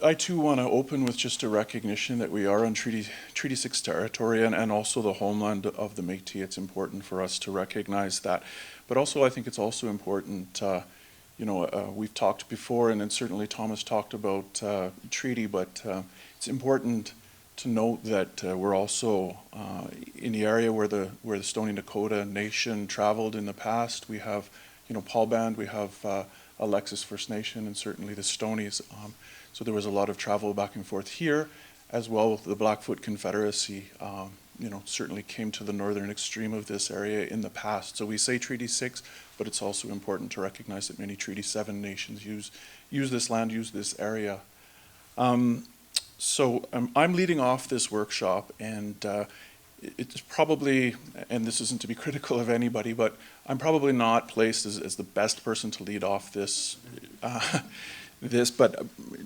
I too want to open with just a recognition that we are on Treaty 6 territory and also the homeland of the Métis. It's important for us to recognize that. But also I think it's also important, we've talked before and certainly Thomas talked about treaty, but it's important to note that we're also in the area where the Stoney Nakoda Nation traveled in the past. We have, Paul Band, we have Alexis First Nation, and certainly the Stonies. So there was a lot of travel back and forth here, as well. The Blackfoot Confederacy, certainly came to the northern extreme of this area in the past. So we say Treaty 6, but it's also important to recognize that many Treaty 7 nations use this land, use this area. So I'm leading off this workshop, and it's probably, and this isn't to be critical of anybody, but I'm probably not placed as the best person to lead off this, but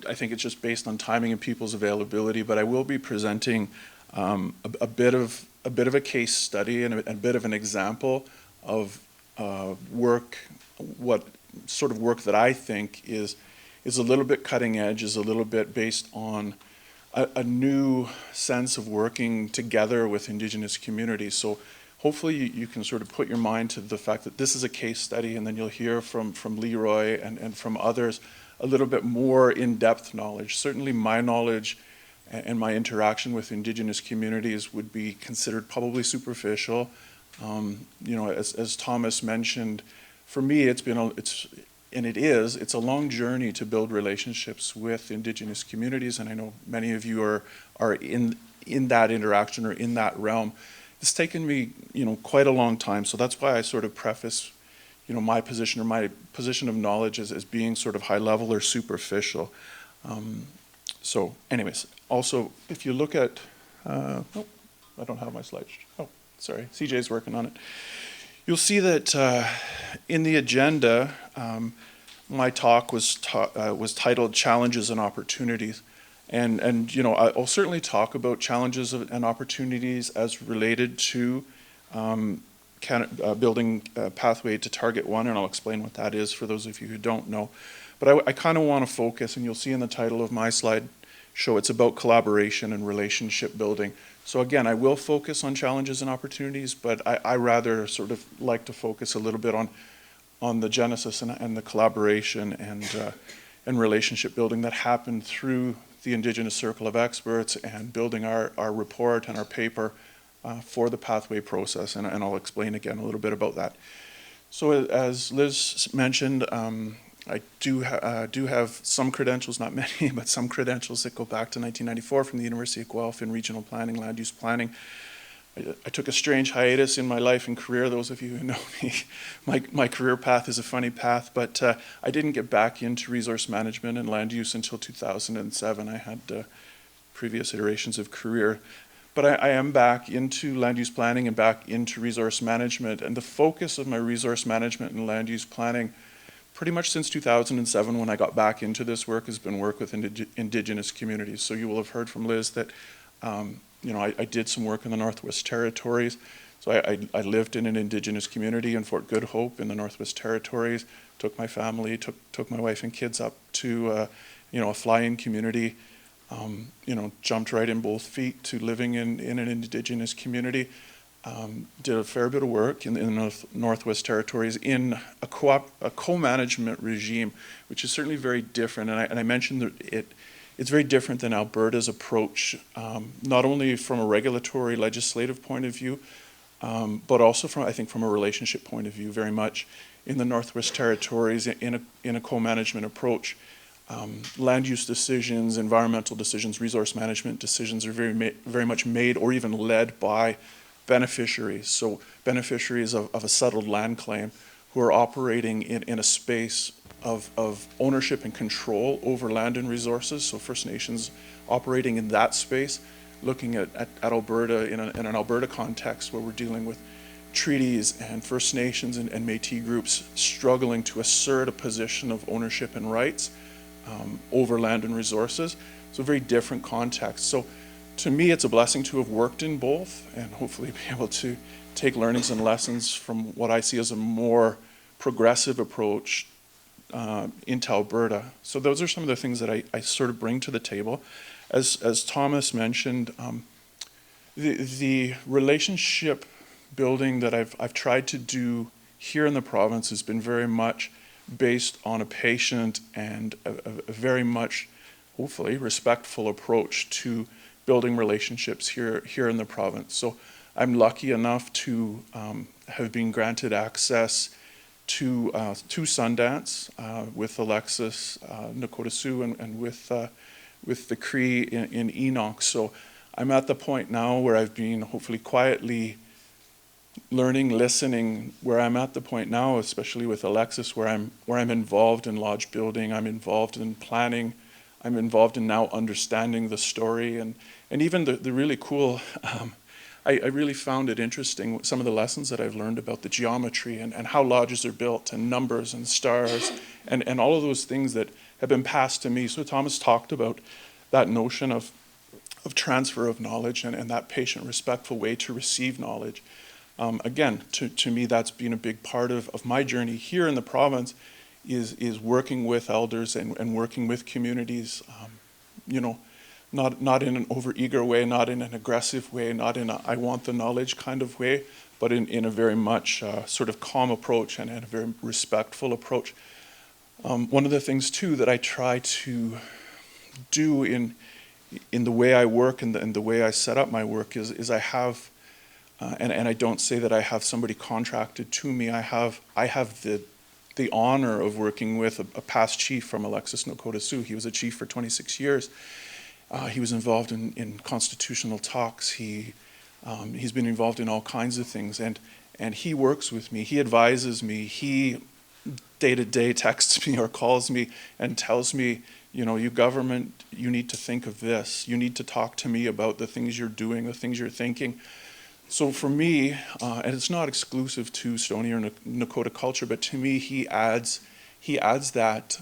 I think it's just based on timing and people's availability. But I will be presenting a bit of a case study and a bit of an example of work, what sort of work that I think is a little bit cutting edge, is a little bit based on a new sense of working together with Indigenous communities. So hopefully you can sort of put your mind to the fact that this is a case study, and then you'll hear from Leroy and from others a little bit more in-depth knowledge. Certainly my knowledge and my interaction with Indigenous communities would be considered probably superficial. As Thomas mentioned, for me it's a long journey to build relationships with Indigenous communities, and I know many of you are in that interaction or in that realm. It's taken me, quite a long time, so that's why I sort of preface, my position or my position of knowledge as being sort of high level or superficial. So anyways, also if you look at, I don't have my slides. Oh, sorry, CJ's working on it. You'll see that in the agenda, my talk was titled Challenges and Opportunities. And I'll certainly talk about challenges and opportunities as related to building a pathway to Target 1, and I'll explain what that is for those of you who don't know. But I kind of want to focus, and you'll see in the title of my slide show it's about collaboration and relationship building. So again, I will focus on challenges and opportunities, but I rather sort of like to focus a little bit on the genesis and the collaboration and relationship building that happened through the Indigenous Circle of Experts and building our report and our paper for the pathway process, and I'll explain again a little bit about that. So as Liz mentioned, I do have some credentials, not many, but some credentials that go back to 1994 from the University of Guelph in regional planning, land use planning. I took a strange hiatus in my life and career. Those of you who know me, my career path is a funny path, but I didn't get back into resource management and land use until 2007. I had previous iterations of career. But I am back into land use planning and back into resource management, and the focus of my resource management and land use planning pretty much since 2007 when I got back into this work has been work with Indigenous communities. So you will have heard from Liz that I did some work in the Northwest Territories. So I lived in an Indigenous community in Fort Good Hope in the Northwest Territories, took my family, took my wife and kids up to a fly-in community, jumped right in both feet to living in an Indigenous community. Did a fair bit of work in the Northwest Territories in a co-management regime, which is certainly very different. And I mentioned that it's very different than Alberta's approach, not only from a regulatory legislative point of view, but also from a relationship point of view. Very much in the Northwest Territories, in a co-management approach, land use decisions, environmental decisions, resource management decisions are very much made or even led by beneficiaries. So beneficiaries of a settled land claim who are operating in a space of ownership and control over land and resources. So First Nations operating in that space, looking at Alberta in an Alberta context where we're dealing with treaties and First Nations and Métis groups struggling to assert a position of ownership and rights over land and resources. So a very different context. So to me, it's a blessing to have worked in both and hopefully be able to take learnings and lessons from what I see as a more progressive approach into Alberta. So those are some of the things that I sort of bring to the table. As Thomas mentioned, the relationship building that I've tried to do here in the province has been very much based on a patient and a very much, hopefully, respectful approach to building relationships here in the province. So I'm lucky enough to have been granted access to Sundance with Alexis, Nakota Sioux, and with the Cree in Enoch. So I'm at the point now where I've been hopefully quietly learning, listening, where I'm at the point now, especially with Alexis, where I'm involved in lodge building, I'm involved in planning, I'm involved in now understanding the story, and even the really cool, I really found it interesting, some of the lessons that I've learned about the geometry and how lodges are built, and numbers and stars, and all of those things that have been passed to me. So Thomas talked about that notion of transfer of knowledge and that patient, respectful way to receive knowledge. Again, to me, that's been a big part of my journey here in the province, is working with elders and working with communities, not in an overeager way, not in an aggressive way, not in a I want the knowledge kind of way, but in a very much sort of calm approach and a very respectful approach. One of the things too that I try to do in the way I work and the way I set up my work is I have, and I don't say that I have somebody contracted to me. I have the honor of working with a past chief from Alexis Nakota Sioux. He was a chief for 26 years. He was involved in constitutional talks. He's been involved in all kinds of things, and he works with me. He advises me. He day-to-day texts me or calls me and tells me, you government, you need to think of this. You need to talk to me about the things you're doing, the things you're thinking. So for me, and it's not exclusive to Stoney or Nakota culture, but to me, he adds that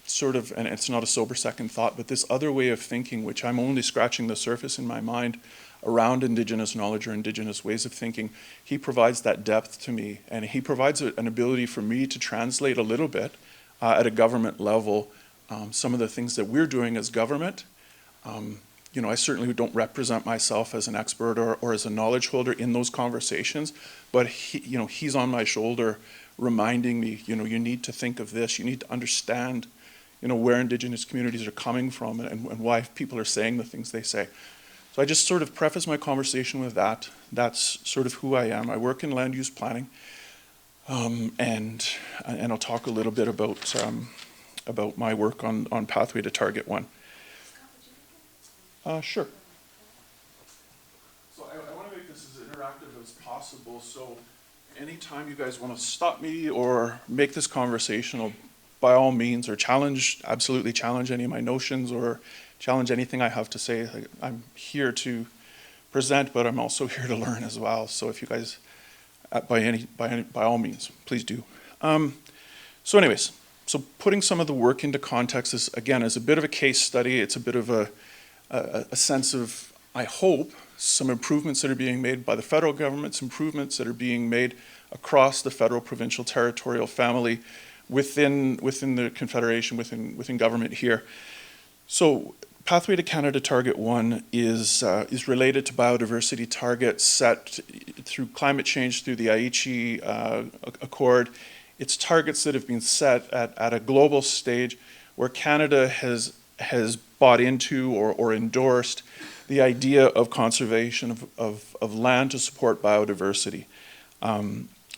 sort of, and it's not a sober second thought, but this other way of thinking, which I'm only scratching the surface in my mind around Indigenous knowledge or Indigenous ways of thinking. He provides that depth to me, and he provides an ability for me to translate a little bit at a government level some of the things that we're doing as government. I certainly don't represent myself as an expert or as a knowledge holder in those conversations, but he's on my shoulder reminding me, you need to think of this, you need to understand, where Indigenous communities are coming from and why people are saying the things they say. So I just sort of preface my conversation with that. That's sort of who I am. I work in land use planning, and I'll talk a little bit about my work on Pathway to Target 1. Sure. So I want to make this as interactive as possible, so anytime you guys want to stop me or make this conversational, by all means, or absolutely challenge any of my notions or challenge anything I have to say. I'm here to present, but I'm also here to learn as well. So if you guys, by all means, please do. So anyways, so putting some of the work into context is a bit of a case study. It's a bit of a sense of, I hope, some improvements that are being made by the federal government, some improvements that are being made across the federal, provincial, territorial family within the Confederation, within government here. So Pathway to Canada Target 1 is related to biodiversity targets set through climate change, through the Aichi Accord. It's targets that have been set at a global stage where Canada has bought into or endorsed the idea of conservation of land to support biodiversity.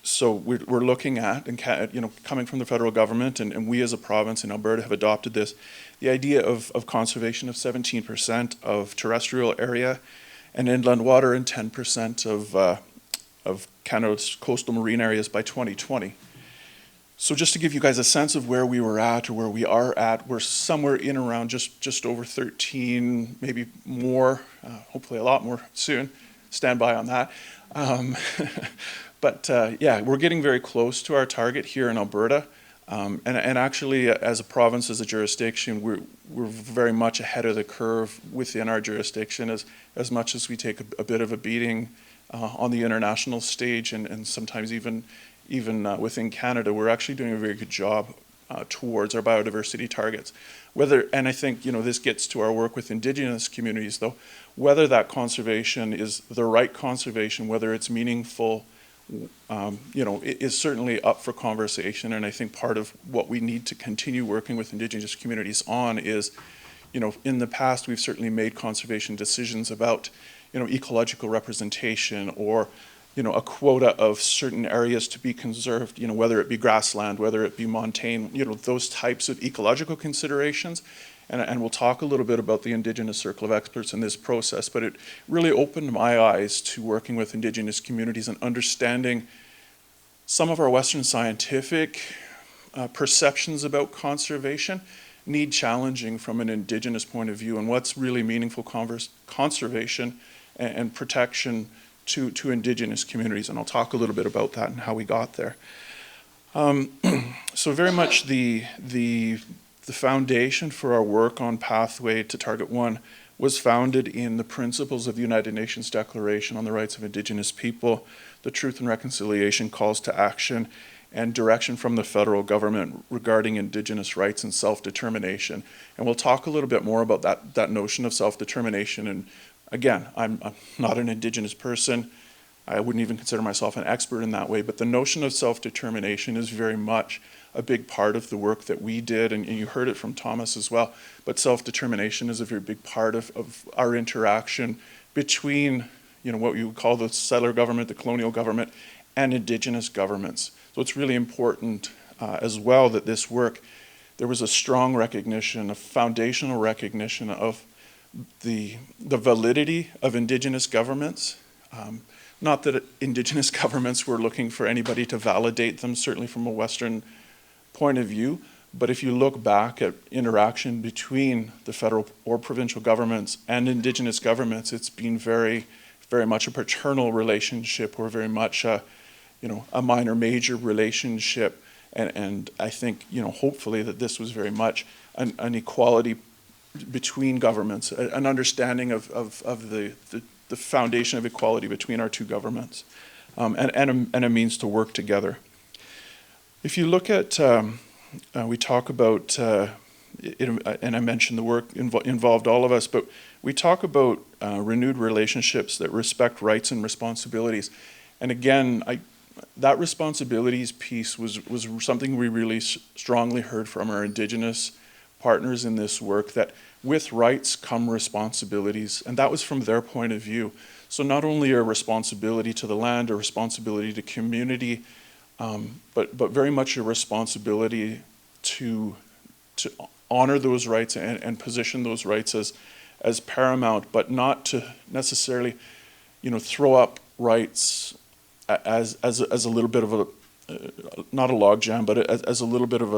So we're looking at, and coming from the federal government, and we as a province in Alberta have adopted this, the idea of conservation of 17% of terrestrial area and inland water and 10% of Canada's coastal marine areas by 2020. So just to give you guys a sense of where we were at or where we are at, we're somewhere in around just over 13, maybe more, hopefully a lot more soon. Stand by on that. But we're getting very close to our target here in Alberta. And actually, as a province, as a jurisdiction, we're very much ahead of the curve within our jurisdiction, as much as we take a bit of a beating on the international stage and sometimes even within Canada. We're actually doing a very good job towards our biodiversity targets. Whether, and I think, this gets to our work with Indigenous communities though, whether that conservation is the right conservation, whether it's meaningful, is certainly up for conversation. And I think part of what we need to continue working with Indigenous communities on is, in the past we've certainly made conservation decisions about, ecological representation or, a quota of certain areas to be conserved, whether it be grassland, whether it be montane, those types of ecological considerations. And we'll talk a little bit about the Indigenous Circle of Experts in this process, but it really opened my eyes to working with Indigenous communities and understanding some of our Western scientific perceptions about conservation need challenging from an Indigenous point of view, and what's really meaningful conservation and protection to Indigenous communities. And I'll talk a little bit about that and how we got there. So very much the foundation for our work on Pathway to Target 1 was founded in the principles of the United Nations Declaration on the Rights of Indigenous People, the Truth and Reconciliation Calls to Action, and direction from the federal government regarding Indigenous rights and self-determination. And we'll talk a little bit more about that notion of self-determination. And again, I'm not an Indigenous person. I wouldn't even consider myself an expert in that way, but the notion of self-determination is very much a big part of the work that we did, and you heard it from Thomas as well, but self-determination is a very big part of our interaction between, what you would call the settler government, the colonial government, and Indigenous governments. So it's really important as well that this work, there was a strong recognition, a foundational recognition of the validity of Indigenous governments. Not that Indigenous governments were looking for anybody to validate them, certainly from a Western point of view, but if you look back at interaction between the federal or provincial governments and Indigenous governments, it's been very, very much a paternal relationship, or very much a minor-major relationship, and I think, hopefully that this was very much an equality between governments, an understanding of the foundation of equality between our two governments, and a means to work together. If you look at, we talk about, and I mentioned the work involved all of us, but we talk about renewed relationships that respect rights and responsibilities. And again, that responsibilities piece was something we really strongly heard from our Indigenous partners in this work, that with rights come responsibilities, and that was from their point of view. So not only a responsibility to the land, a responsibility to community, but very much a responsibility to honor those rights and position those rights as paramount, but not to necessarily, throw up rights as a little bit of not a logjam, but as a little bit of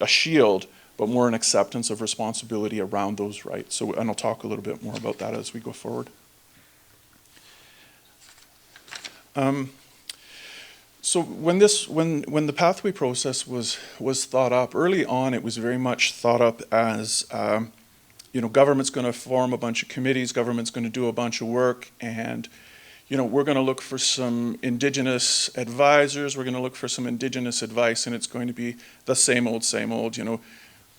a shield, but more an acceptance of responsibility around those rights. So, and I'll talk a little bit more about that as we go forward. So when the pathway process was thought up early on, it was very much thought up as government's going to form a bunch of committees, government's going to do a bunch of work, and we're going to look for some Indigenous advisors, we're going to look for some Indigenous advice, and it's going to be the same old.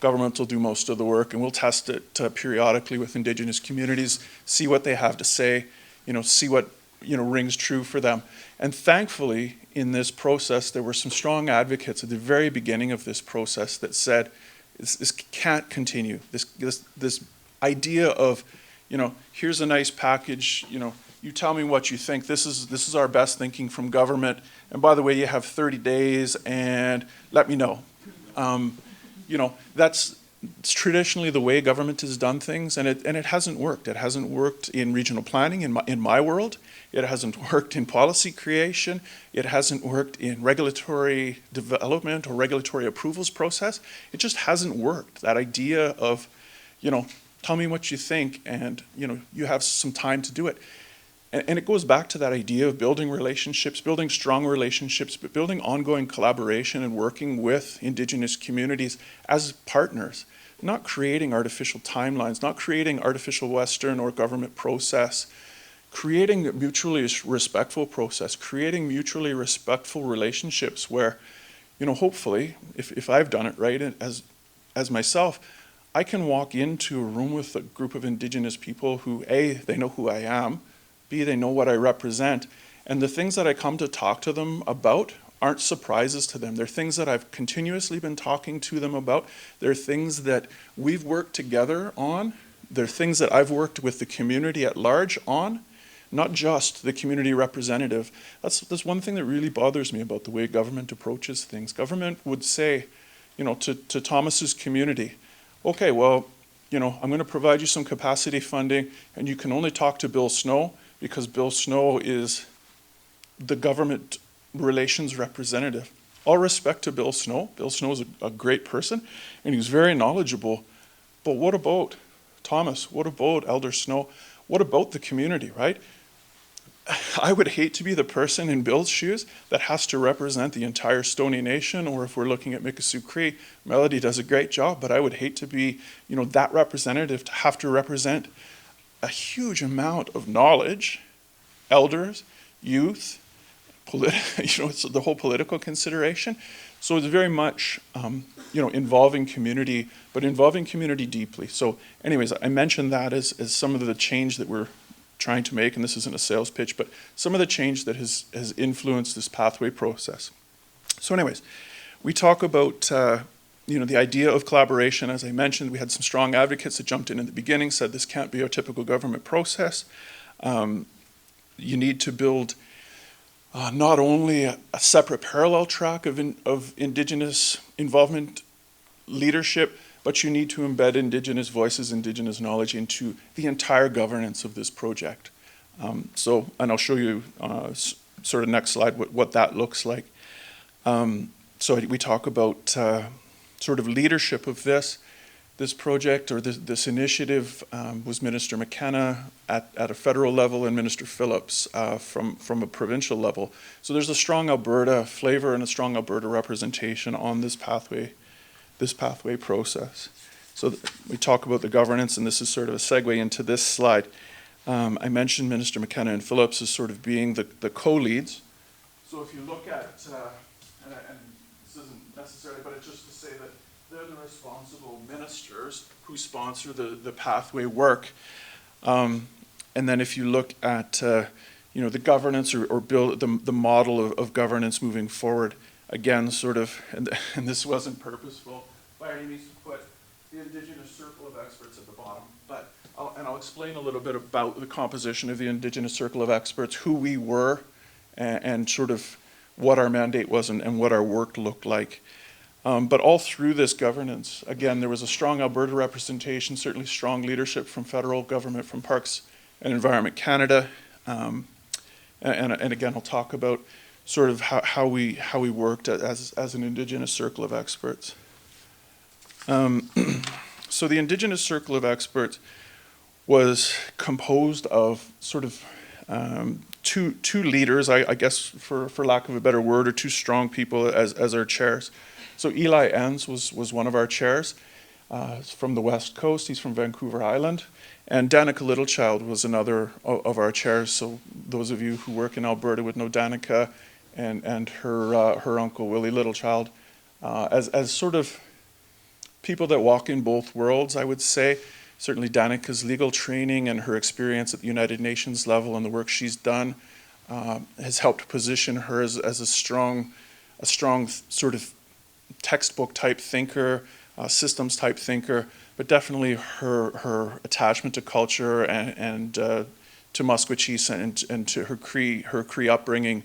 Government will do most of the work, and we'll test it periodically with Indigenous communities, see what they have to say, see what rings true for them. And thankfully, in this process, there were some strong advocates at the very beginning of this process that said, this can't continue. This idea of, here's a nice package, you tell me what you think. This is our best thinking from government. And by the way, you have 30 days, and let me know. That's traditionally the way government has done things, and it hasn't worked. It hasn't worked in regional planning in my world. It hasn't worked in policy creation. It hasn't worked in regulatory development or regulatory approvals process. It just hasn't worked. That idea of, tell me what you think, and you have some time to do it. And it goes back to that idea of building relationships, building strong relationships, but building ongoing collaboration and working with Indigenous communities as partners, not creating artificial timelines, not creating artificial Western or government process, creating a mutually respectful process, creating mutually respectful relationships where, hopefully, if I've done it right, as myself, I can walk into a room with a group of Indigenous people who, A, they know who I am, B, they know what I represent, and the things that I come to talk to them about aren't surprises to them. They're things that I've continuously been talking to them about. They're things that we've worked together on. They're things that I've worked with the community at large on, not just the community representative. That's one thing that really bothers me about the way government approaches things. Government would say, to Thomas's community, okay, well, I'm going to provide you some capacity funding, and you can only talk to Bill Snow because Bill Snow is the government relations representative. All respect to Bill Snow. Bill Snow is a great person, and he's very knowledgeable. But what about Thomas? What about Elder Snow? What about the community, right? I would hate to be the person in Bill's shoes that has to represent the entire Stoney Nation, or if we're looking at Mikisew Cree, Melody does a great job, but I would hate to be, that representative, to have to represent a huge amount of knowledge, elders, youth, it's the whole political consideration. So it's very much, involving community, but involving community deeply. So anyways, I mentioned that as some of the change that we're trying to make, and this isn't a sales pitch, but some of the change that has influenced this pathway process. So anyways, we talk about, the idea of collaboration. As I mentioned, we had some strong advocates that jumped in the beginning, said this can't be a typical government process. You need to build not only a separate parallel track of Indigenous involvement leadership, but you need to embed Indigenous voices, Indigenous knowledge into the entire governance of this project. And I'll show you sort of next slide what that looks like. So we talk about sort of leadership of this project, or this initiative was Minister McKenna at a federal level, and Minister Phillips from a provincial level. So there's a strong Alberta flavor and a strong Alberta representation on this pathway process. So we talk about the governance, and this is sort of a segue into this slide. I mentioned Minister McKenna and Phillips as sort of being the co-leads. So if you look at, and this isn't necessarily, but it's just to say that they're the responsible ministers who sponsor the pathway work. And then if you look at the governance or build the model of governance moving forward, again, sort of, and this wasn't purposeful by any means to put the Indigenous Circle of Experts at the bottom, but I'll explain a little bit about the composition of the Indigenous Circle of Experts, who we were, and sort of what our mandate was and what our work looked like. But all through this governance, again, there was a strong Alberta representation, certainly strong leadership from federal government, from Parks and Environment Canada, and again, I'll talk about sort of how we worked as an Indigenous Circle of Experts. So the Indigenous Circle of Experts was composed of sort of two leaders, I guess for lack of a better word, or two strong people as our chairs. So Eli Enns was one of our chairs from the West Coast. He's from Vancouver Island. And Danica Littlechild was another of our chairs. So those of you who work in Alberta would know Danica and her uncle, Willie Littlechild, as sort of people that walk in both worlds, I would say. Certainly Danica's legal training and her experience at the United Nations level and the work she's done has helped position her as a strong sort of textbook type thinker, systems type thinker, but definitely her attachment to culture and to Musqueam and to her Cree upbringing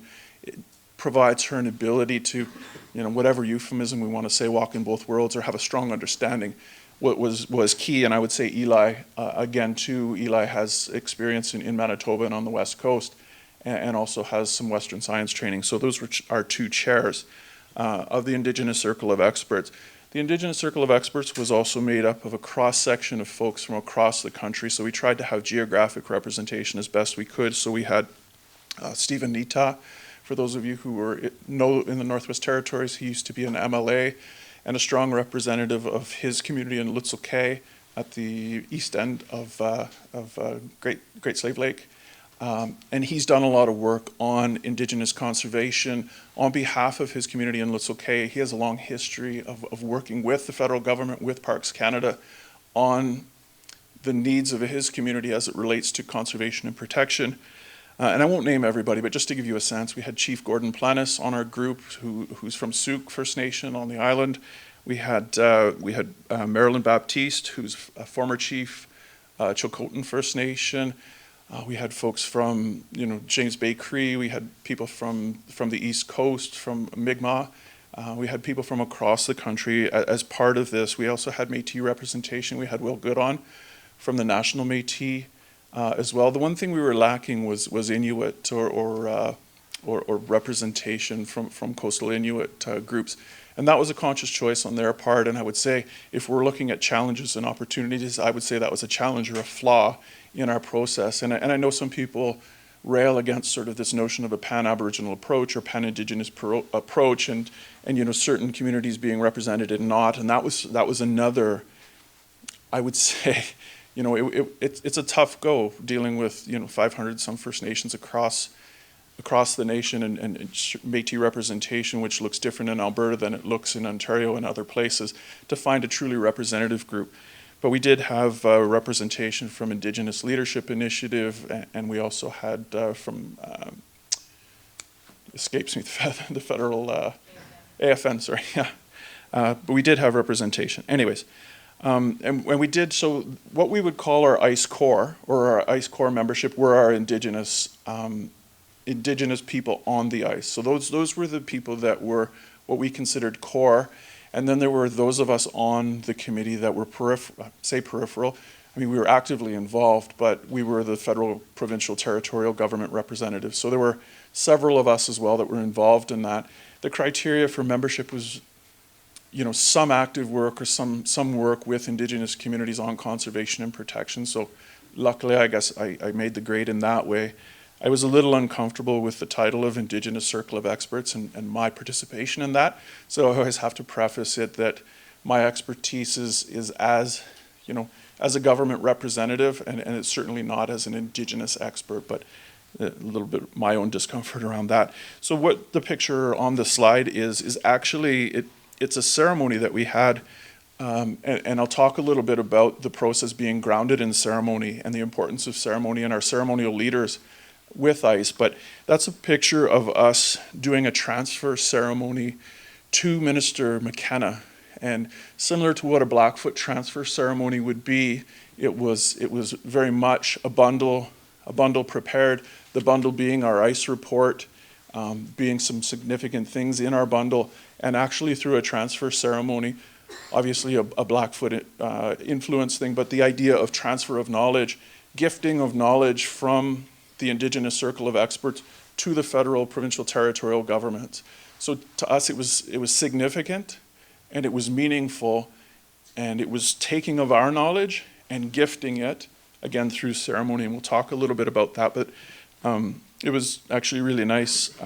provides her an ability to, whatever euphemism we want to say, walk in both worlds or have a strong understanding. What was key, and I would say Eli, again too, Eli has experience in Manitoba and on the West Coast, and also has some Western science training. So those were our two chairs of the Indigenous Circle of Experts. The Indigenous Circle of Experts was also made up of a cross-section of folks from across the country, so we tried to have geographic representation as best we could. So we had Stephen Nita, for those of you who know in the Northwest Territories, he used to be an MLA and a strong representative of his community in Lutzel Cay at the east end of Great Slave Lake. And he's done a lot of work on Indigenous conservation on behalf of his community in Little Cay. He has a long history of working with the federal government, with Parks Canada, on the needs of his community as it relates to conservation and protection. And I won't name everybody, but just to give you a sense, we had Chief Gordon Planis on our group, who's from Souk First Nation on the island. We had Marilyn Baptiste, who's a former chief, Chilcotin First Nation. We had folks from, James Bay Cree. We had people from the East Coast, from Mi'kmaq. We had people from across the country as part of this. We also had Métis representation. We had Will Goodon from the National Métis as well. The one thing we were lacking was Inuit or representation from coastal Inuit groups. And that was a conscious choice on their part. And I would say, if we're looking at challenges and opportunities, I would say that was a challenge or a flaw in our process. And I know some people rail against sort of this notion of a pan-Aboriginal approach or pan-Indigenous approach, and certain communities being represented and not. And that was another, I would say, it's a tough go dealing with 500 some First Nations across the nation, and Métis representation, which looks different in Alberta than it looks in Ontario and other places, to find a truly representative group. But we did have representation from Indigenous Leadership Initiative, and we also had from, escapes me, the federal, AFN, sorry, yeah. But we did have representation. Anyways, and when we did, so what we would call our ICE Core, or our ICE Core membership, were our Indigenous people on the ice. So those were the people that were what we considered core. And then there were those of us on the committee that were peripheral. I mean, we were actively involved, but we were the federal, provincial, territorial government representatives. So there were several of us as well that were involved in that. The criteria for membership was, some active work or some work with Indigenous communities on conservation and protection. So luckily, I guess I made the grade in that way. I was a little uncomfortable with the title of Indigenous Circle of Experts and my participation in that. So I always have to preface it that my expertise is as a government representative, and it's certainly not as an Indigenous expert, but a little bit my own discomfort around that. So what the picture on the slide is actually, it's a ceremony that we had, and I'll talk a little bit about the process being grounded in ceremony and the importance of ceremony and our ceremonial leaders with ICE. But that's a picture of us doing a transfer ceremony to Minister McKenna. And similar to what a Blackfoot transfer ceremony would be, it was very much a bundle prepared, the bundle being our ICE report, being some significant things in our bundle, and actually through a transfer ceremony, obviously a Blackfoot influence thing, but the idea of transfer of knowledge, gifting of knowledge from the Indigenous Circle of Experts to the federal, provincial, territorial governments. So to us, it was significant, and it was meaningful, and it was taking of our knowledge and gifting it, again, through ceremony, and we'll talk a little bit about that, but it was actually really nice.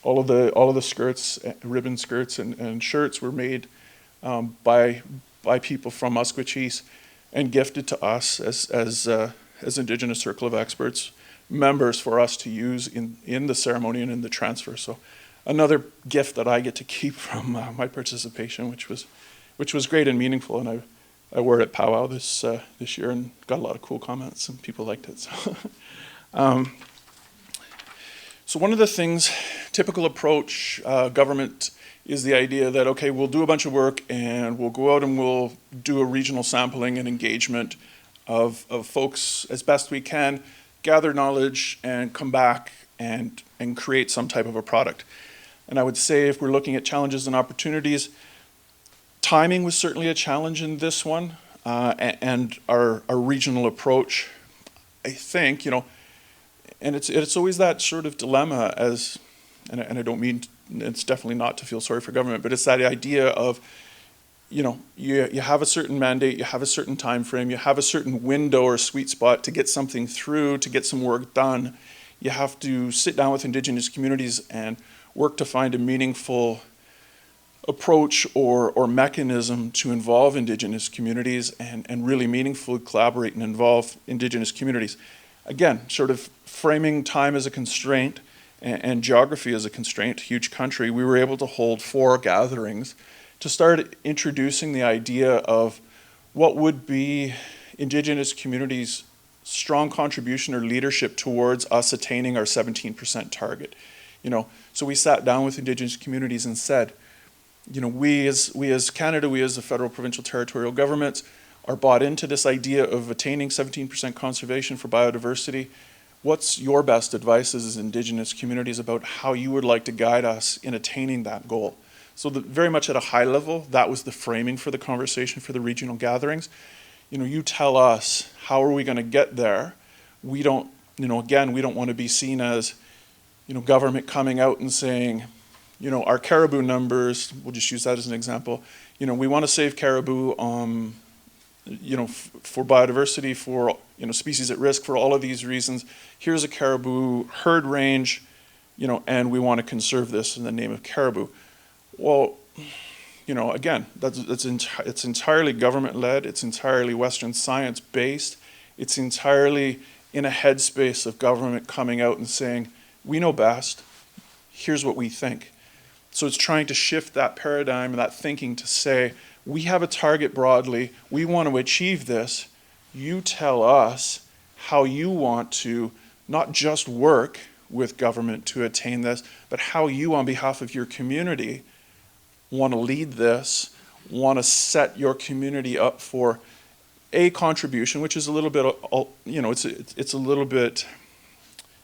All of the skirts, ribbon skirts and shirts were made by people from Musqueam and gifted to us as Indigenous Circle of Experts members for us to use in the ceremony and in the transfer. So another gift that I get to keep from my participation, which was great and meaningful. And I wore it at Powwow this year and got a lot of cool comments, and people liked it. So one of the things, typical approach, government, is the idea that, okay, we'll do a bunch of work and we'll go out and we'll do a regional sampling and engagement of folks as best we can, gather knowledge, and come back and create some type of a product. And I would say, if we're looking at challenges and opportunities, timing was certainly a challenge in this one, and our regional approach, I think, and it's always that sort of dilemma and I don't mean, it's definitely not to feel sorry for government, but it's that idea of, you have a certain mandate, you have a certain time frame, you have a certain window or sweet spot to get something through, to get some work done. You have to sit down with Indigenous communities and work to find a meaningful approach or mechanism to involve Indigenous communities and really meaningfully collaborate and involve Indigenous communities. again, sort of framing time as a constraint and geography as a constraint, huge country, we were able to hold 4 gatherings to start introducing the idea of what would be Indigenous communities' strong contribution or leadership towards us attaining our 17% target. So we sat down with Indigenous communities and said, we as Canada, we as the federal, provincial, territorial governments are bought into this idea of attaining 17% conservation for biodiversity. What's your best advice as Indigenous communities about how you would like to guide us in attaining that goal? So very much at a high level, that was the framing for the conversation for the regional gatherings. You tell us, how are we going to get there? We don't, again, we don't want to be seen as, government coming out and saying, our caribou numbers, we'll just use that as an example, we want to save caribou, for biodiversity, for, species at risk, for all of these reasons. Here's a caribou herd range, and we want to conserve this in the name of caribou. Well, again, it's entirely government-led, it's entirely Western science-based, it's entirely in a headspace of government coming out and saying, we know best, here's what we think. So it's trying to shift that paradigm and that thinking to say, we have a target broadly, we want to achieve this, you tell us how you want to not just work with government to attain this, but how you, on behalf of your community, want to lead this, want to set your community up for a contribution, which is a little bit, it's a little bit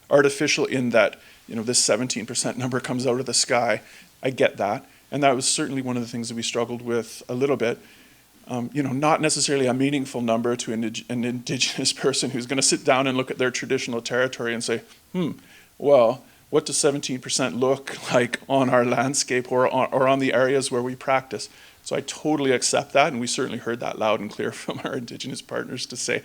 artificial in that, this 17% number comes out of the sky. I get that. And that was certainly one of the things that we struggled with a little bit. Not necessarily a meaningful number to an Indigenous person who's going to sit down and look at their traditional territory and say, well, what does 17% look like on our landscape or on the areas where we practice? So I totally accept that, and we certainly heard that loud and clear from our Indigenous partners to say,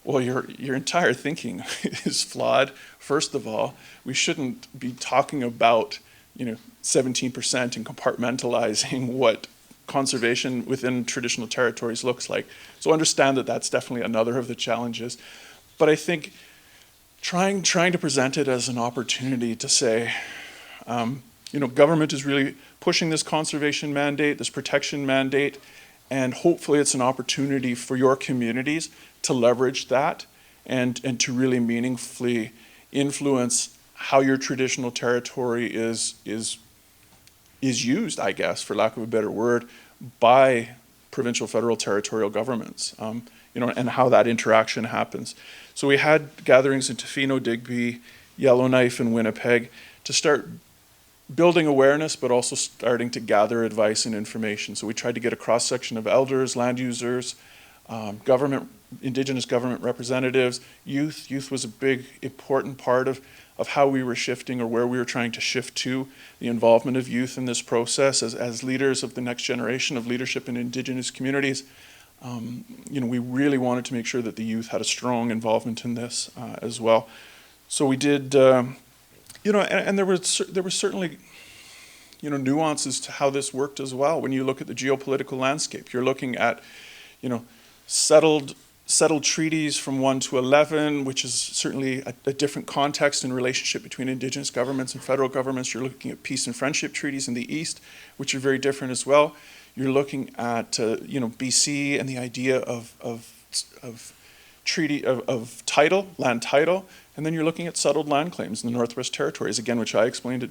well, your entire thinking is flawed. First of all, we shouldn't be talking about 17% and compartmentalizing what conservation within traditional territories looks like. So understand that that's definitely another of the challenges. But I think trying to present it as an opportunity to say, government is really pushing this conservation mandate, this protection mandate, and hopefully it's an opportunity for your communities to leverage that and to really meaningfully influence how your traditional territory is used, I guess, for lack of a better word, by provincial, federal, territorial governments, and how that interaction happens. So we had gatherings in Tofino, Digby, Yellowknife, and Winnipeg to start building awareness, but also starting to gather advice and information. So we tried to get a cross-section of elders, land users, Indigenous government representatives, youth. Youth was a big, important part of how we were shifting, or where we were trying to shift to, the involvement of youth in this process as leaders of the next generation of leadership in Indigenous communities. We really wanted to make sure that the youth had a strong involvement in this as well. So we did, and there were certainly, nuances to how this worked as well. When you look at the geopolitical landscape, you're looking at, settled treaties from 1 to 11, which is certainly a different context and relationship between Indigenous governments and federal governments. You're looking at peace and friendship treaties in the East, which are very different as well. You're looking at, BC and the idea of treaty of title, land title, and then you're looking at settled land claims in the Northwest Territories, again, which I explained it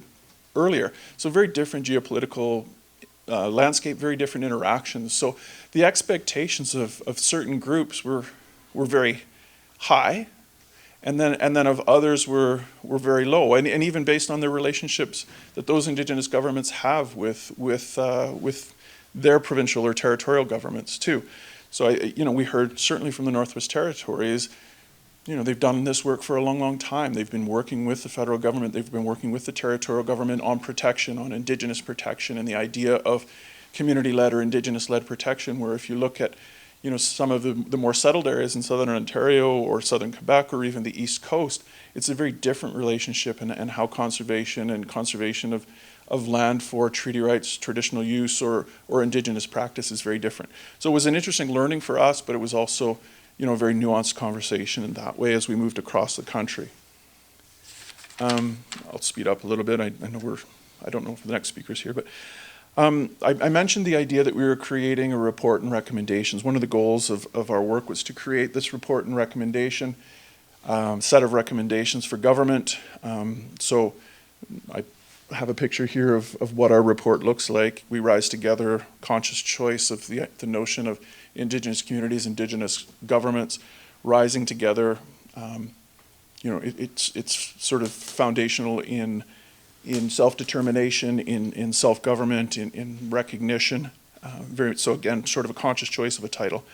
earlier. So very different geopolitical landscape, very different interactions. So the expectations of certain groups were very high, and then of others were very low, and even based on the relationships that those Indigenous governments have with their provincial or territorial governments too. So we heard certainly from the Northwest Territories, they've done this work for a long, long time. They've been working with the federal government, they've been working with the territorial government on protection, on Indigenous protection, and the idea of community-led or Indigenous-led protection, where if you look at some of the more settled areas in southern Ontario or southern Quebec or even the East Coast, it's a very different relationship and how conservation of land for treaty rights, traditional use, or Indigenous practice is very different. So it was an interesting learning for us, but it was also a very nuanced conversation in that way as we moved across the country. I'll speed up a little bit. I don't know if the next speaker's here, but I mentioned the idea that we were creating a report and recommendations. One of the goals of our work was to create this report and recommendation, set of recommendations for government. So I have a picture here of what our report looks like. We rise together, conscious choice of the notion of Indigenous communities, Indigenous governments rising together. It's sort of foundational in self-determination, in self-government, in recognition. So again, sort of a conscious choice of a title.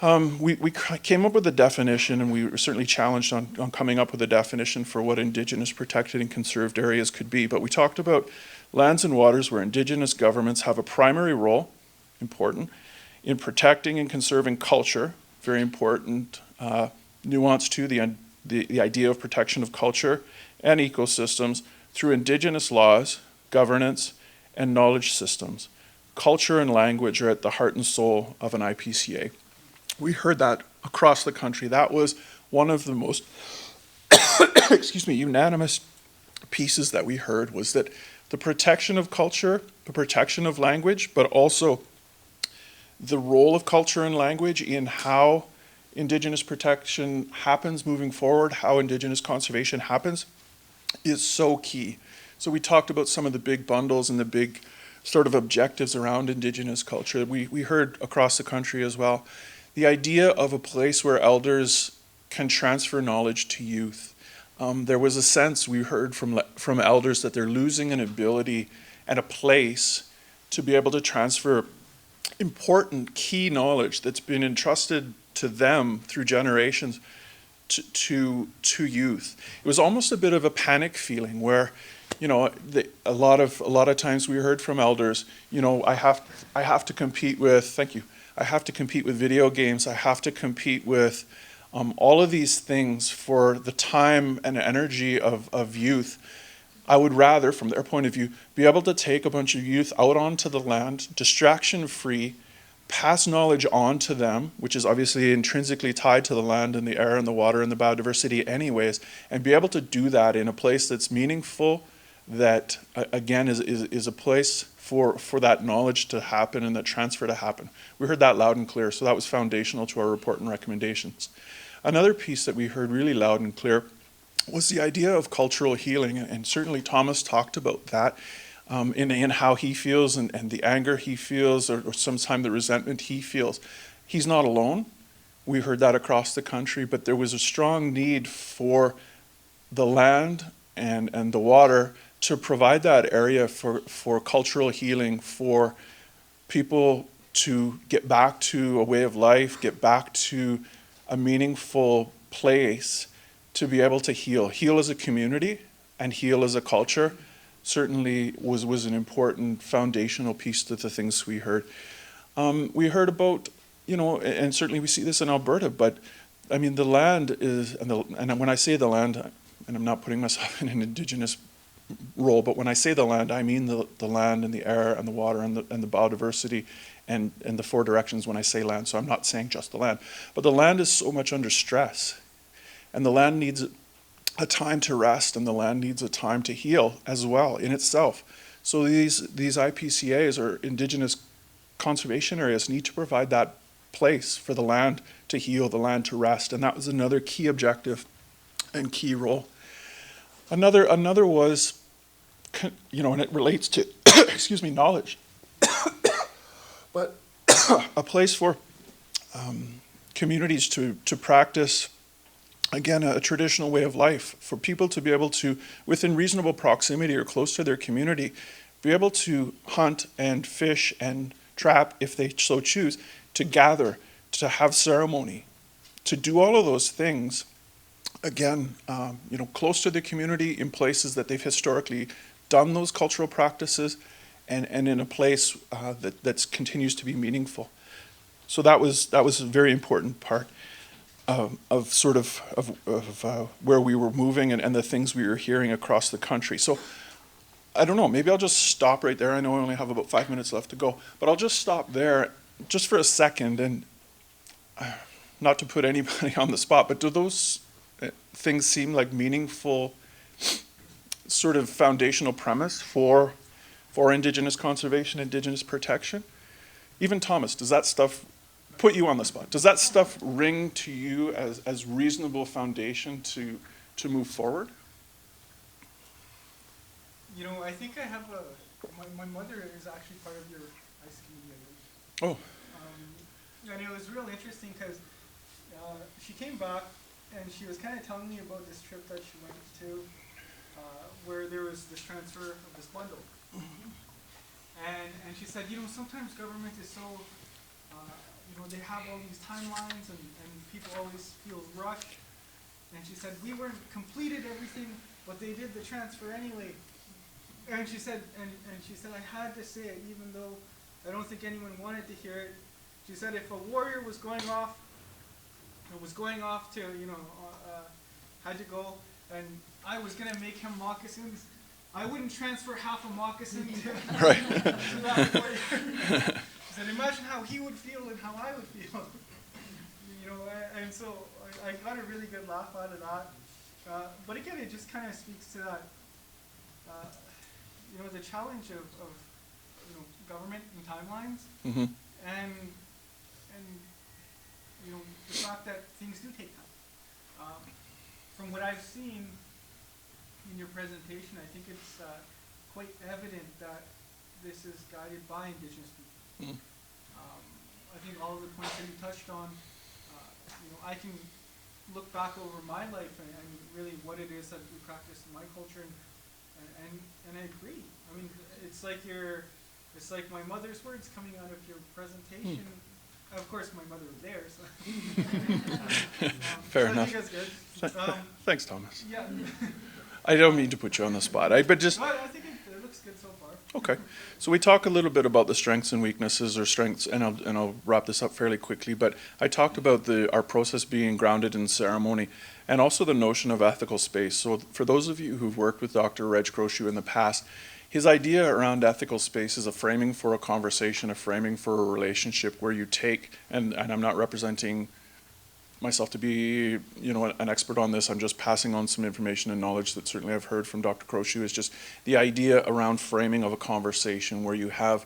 We came up with a definition, and we were certainly challenged on coming up with a definition for what Indigenous protected and conserved areas could be. But we talked about lands and waters where Indigenous governments have a primary role, important, in protecting and conserving culture, very important nuance to the idea of protection of culture and ecosystems through Indigenous laws, governance, and knowledge systems. Culture and language are at the heart and soul of an IPCA. We heard that across the country. That was one of the most unanimous pieces that we heard, was that the protection of culture, the protection of language, but also the role of culture and language in how Indigenous protection happens moving forward, how Indigenous conservation happens, is so key. So we talked about some of the big bundles and the big sort of objectives around Indigenous culture. We heard across the country as well the idea of a place where elders can transfer knowledge to youth. There was a sense we heard from elders that they're losing an ability and a place to be able to transfer important key knowledge that's been entrusted to them through generations to youth. It was almost a bit of a panic feeling where, a lot of times we heard from elders, I have to compete with, thank you, I have to compete with video games, I have to compete with all of these things for the time and energy of youth. I would rather, from their point of view, be able to take a bunch of youth out onto the land, distraction-free, pass knowledge on to them, which is obviously intrinsically tied to the land and the air and the water and the biodiversity anyways, and be able to do that in a place that's meaningful, that again is a place for that knowledge to happen and that transfer to happen. We heard that loud and clear, so that was foundational to our report and recommendations. Another piece that we heard really loud and clear was the idea of cultural healing, and certainly Thomas talked about that. In how he feels and the anger he feels, or sometimes the resentment he feels. He's not alone. We heard that across the country, but there was a strong need for the land and the water to provide that area for cultural healing, for people to get back to a way of life, get back to a meaningful place to be able to heal as a community and heal as a culture. Certainly was an important foundational piece to the things we heard. We heard about, and certainly we see this in Alberta, but I mean the land is, and when I say the land, and I'm not putting myself in an Indigenous role, but when I say the land, I mean the land and the air and the water and the biodiversity and the four directions when I say land. So I'm not saying just the land, but the land is so much under stress, and the land needs a time to rest, and the land needs a time to heal as well in itself. So these IPCAs, or Indigenous conservation areas, need to provide that place for the land to heal, the land to rest, and that was another key objective and key role. Another was, and it relates to, knowledge, but a place for communities to practice, again, a traditional way of life, for people to be able to, within reasonable proximity or close to their community, be able to hunt and fish and trap, if they so choose, to gather, to have ceremony, to do all of those things, again, close to the community, in places that they've historically done those cultural practices, and in a place that continues to be meaningful. So that was a very important part of where we were moving and the things we were hearing across the country. So I don't know, maybe I'll just stop right there. I know I only have about 5 minutes left to go, but I'll just stop there just for a second and not to put anybody on the spot, but do those things seem like meaningful sort of foundational premise for Indigenous conservation, Indigenous protection? Even Thomas, does that stuff put you on the spot? Does that stuff ring to you as reasonable foundation to move forward? You know, I think I have my mother is actually part of your ice ski village. Oh. And it was real interesting because she came back and she was kind of telling me about this trip that she went to where there was this transfer of this bundle. And she said, you know, sometimes government is so, you know, they have all these timelines and people always feel rushed. And she said, we weren't completed everything, but they did the transfer anyway. And she said, and she said, I had to say it, even though I don't think anyone wanted to hear it. She said, if a warrior was going off, to, you know, had to go, and I was going to make him moccasins, I wouldn't transfer half a moccasin to that warrior. She said, imagine how he would feel and how I would feel. You know, and so I got a really good laugh out of that. But again, it just kind of speaks to that, you know, the challenge of you know, government and timelines, Mm-hmm. and you know, the fact that things do take time. From what I've seen in your presentation, I think it's quite evident that this is guided by Indigenous people. I think all of the points that you touched on, you know, I can look back over my life and really what it is that we practice in my culture, and I agree. I mean, it's like my mother's words coming out of your presentation. Of course, my mother was there, so. Fair so enough. I think that's good. Thanks, Thomas. Yeah. I don't mean to put you on the spot, but just... Well, I think it looks good so far. Okay, so we talk a little bit about the strengths and weaknesses, or strengths, and I'll wrap this up fairly quickly. But I talked about our process being grounded in ceremony, and also the notion of ethical space. So for those of you who've worked with Dr. Reg Croshu in the past, his idea around ethical space is a framing for a conversation, a framing for a relationship where you take, and I'm not representing myself to be, you know, an expert on this. I'm just passing on some information and knowledge that certainly I've heard from Dr. Croshu. Is just the idea around framing of a conversation where you have,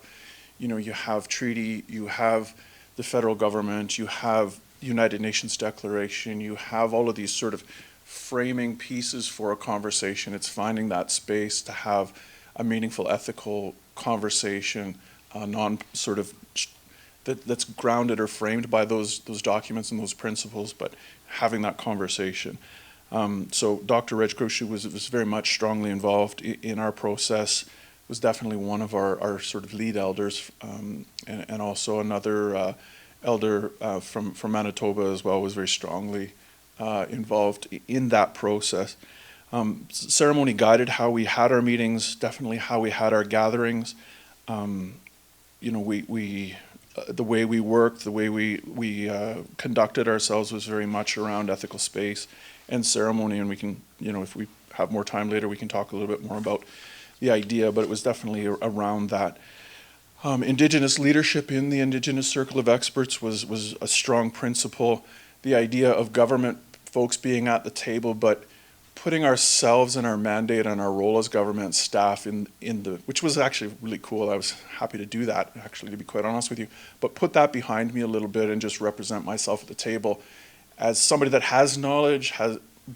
you know, you have treaty, you have the federal government, you have United Nations Declaration, you have all of these sort of framing pieces for a conversation. It's finding that space to have a meaningful ethical conversation, non-sort of that's grounded or framed by those documents and those principles, but having that conversation. So Dr. Reg Croshu was very much strongly involved in our process, was definitely one of our sort of lead elders, and also another elder from Manitoba as well was very strongly involved in that process. Ceremony guided how we had our meetings, definitely how we had our gatherings. You know, the way we worked, the way we conducted ourselves was very much around ethical space and ceremony, and we can, you know, if we have more time later, we can talk a little bit more about the idea, but it was definitely around that. Indigenous leadership in the Indigenous Circle of Experts was a strong principle. The idea of government folks being at the table, but putting ourselves and our mandate and our role as government staff in the, which was actually really cool. I was happy to do that, actually, to be quite honest with you, but put that behind me a little bit and just represent myself at the table as somebody that has knowledge,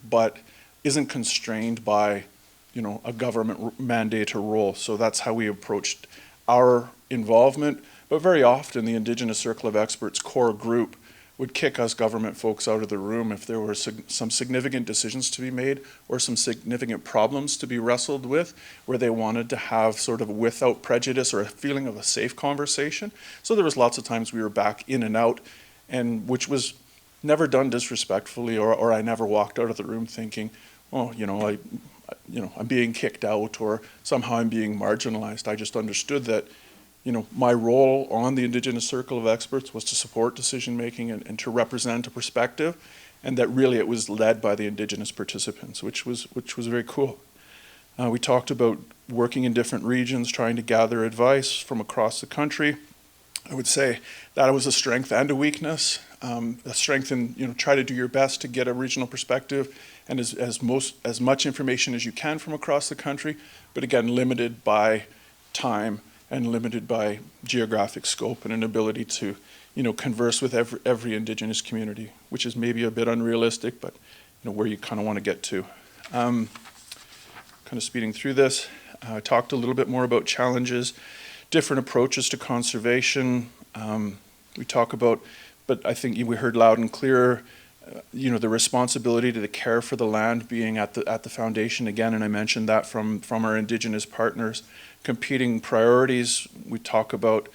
but isn't constrained by, you know, a government mandate or role. So that's how we approached our involvement. But very often the Indigenous Circle of Experts core group would kick us government folks out of the room if there were some significant decisions to be made or some significant problems to be wrestled with, where they wanted to have sort of without prejudice or a feeling of a safe conversation. So there was lots of times we were back in and out, and which was never done disrespectfully, or I never walked out of the room thinking, oh, you know, I'm being kicked out or somehow I'm being marginalized. I just understood that, you know, my role on the Indigenous Circle of Experts was to support decision making and to represent a perspective, and that really it was led by the Indigenous participants, which was very cool. We talked about working in different regions, trying to gather advice from across the country. I would say that was a strength and a weakness. A strength in, try to do your best to get a regional perspective and as much information as you can from across the country, but again, limited by time and limited by geographic scope and an ability to, converse with every Indigenous community, which is maybe a bit unrealistic, but where you kind of want to get to. Kind of speeding through this, I talked a little bit more about challenges, different approaches to conservation. We talk about, but I think we heard loud and clear, the responsibility to the care for the land being at the foundation again, and I mentioned that from our Indigenous partners. Competing priorities, we talk about,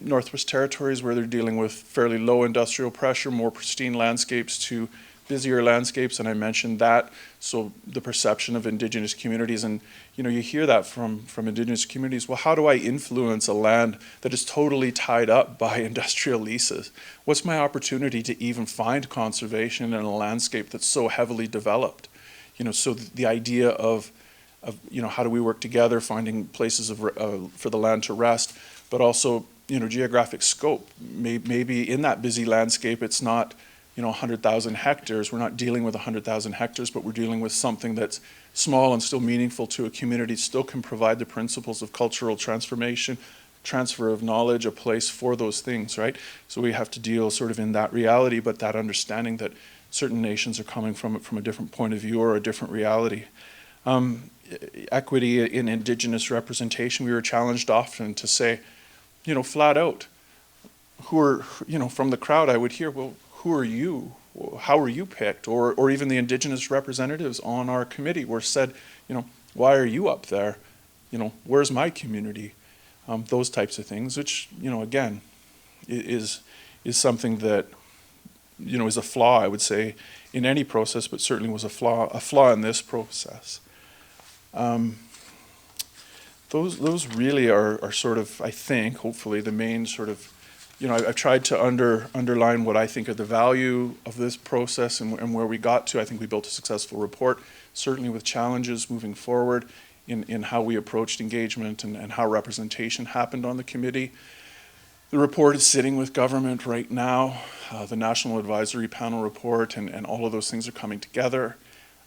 Northwest Territories where they're dealing with fairly low industrial pressure, more pristine landscapes to busier landscapes, and I mentioned that. So the perception of Indigenous communities, and you hear that from Indigenous communities. Well, how do I influence a land that is totally tied up by industrial leases? What's my opportunity to even find conservation in a landscape that's so heavily developed? So the idea of how do we work together, finding places for the land to rest, but also geographic scope. Maybe in that busy landscape, it's not 100,000 hectares. We're not dealing with 100,000 hectares, but we're dealing with something that's small and still meaningful to a community, still can provide the principles of cultural transformation, transfer of knowledge, a place for those things, right? So we have to deal sort of in that reality, but that understanding that certain nations are coming from it from a different point of view or a different reality. Equity in Indigenous representation, we were challenged often to say, flat out, from the crowd I would hear, well, who are you? How were you picked? Or even the Indigenous representatives on our committee were said, why are you up there? Where's my community? Those types of things, which, again, is something that, is a flaw, I would say, in any process, but certainly was a flaw in this process. Those really are sort of, I think, hopefully the main sort of, I've tried to underline what I think are the value of this process and where we got to. I think we built a successful report, certainly with challenges moving forward in how we approached engagement and how representation happened on the committee. The report is sitting with government right now, the National Advisory Panel report, and all of those things are coming together.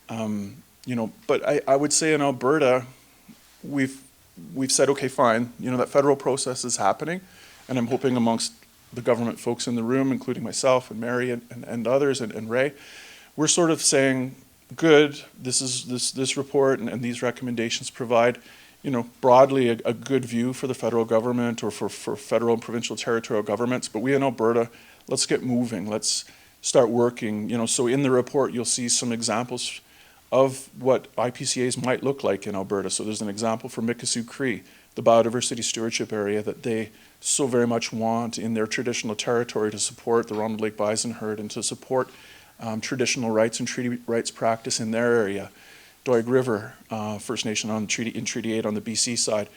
But I would say in Alberta, we've said, okay, fine, that federal process is happening, and I'm hoping amongst the government folks in the room, including myself and Mary and others and Ray, we're sort of saying, good, this report and these recommendations provide, broadly a good view for the federal government or for federal and provincial territorial governments, but we in Alberta, let's get moving, let's start working, so in the report you'll see some examples of what IPCAs might look like in Alberta. So there's an example for Mikisew Cree, the biodiversity stewardship area that they so very much want in their traditional territory to support the Ronald Lake bison herd and to support traditional rights and treaty rights practice in their area. Duguid River, First Nation in Treaty 8 on the BC side,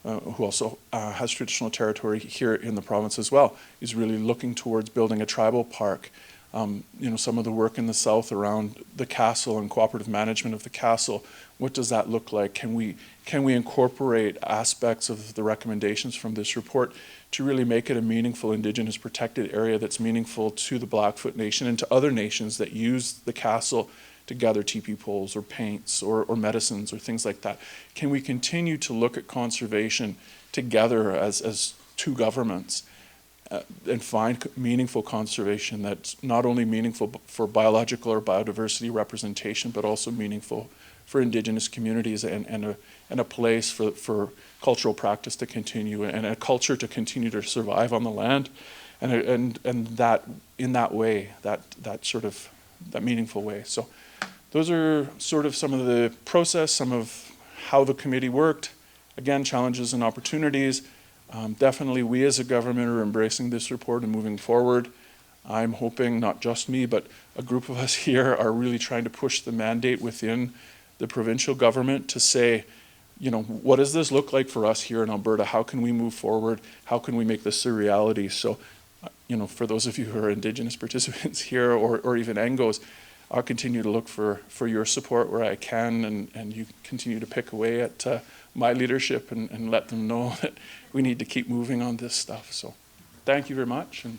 who also has traditional territory here in the province as well, is really looking towards building a tribal park. Some of the work in the south around the castle and cooperative management of the castle, what does that look like? Can we incorporate aspects of the recommendations from this report to really make it a meaningful Indigenous protected area that's meaningful to the Blackfoot Nation and to other nations that use the castle to gather teepee poles or paints or medicines or things like that? Can we continue to look at conservation together as two governments? And find meaningful conservation that's not only meaningful for biological or biodiversity representation, but also meaningful for Indigenous communities and a place for cultural practice to continue and a culture to continue to survive on the land, and that in that way, that sort of that meaningful way. So those are sort of some of the process, some of how the committee worked. Again, challenges and opportunities. Definitely we as a government are embracing this report and moving forward. I'm hoping not just me, but a group of us here are really trying to push the mandate within the provincial government to say, what does this look like for us here in Alberta? How can we move forward? How can we make this a reality? So, for those of you who are Indigenous participants here or even Angos, I'll continue to look for your support where I can, and you continue to pick away at my leadership and let them know that we need to keep moving on this stuff. So thank you very much, and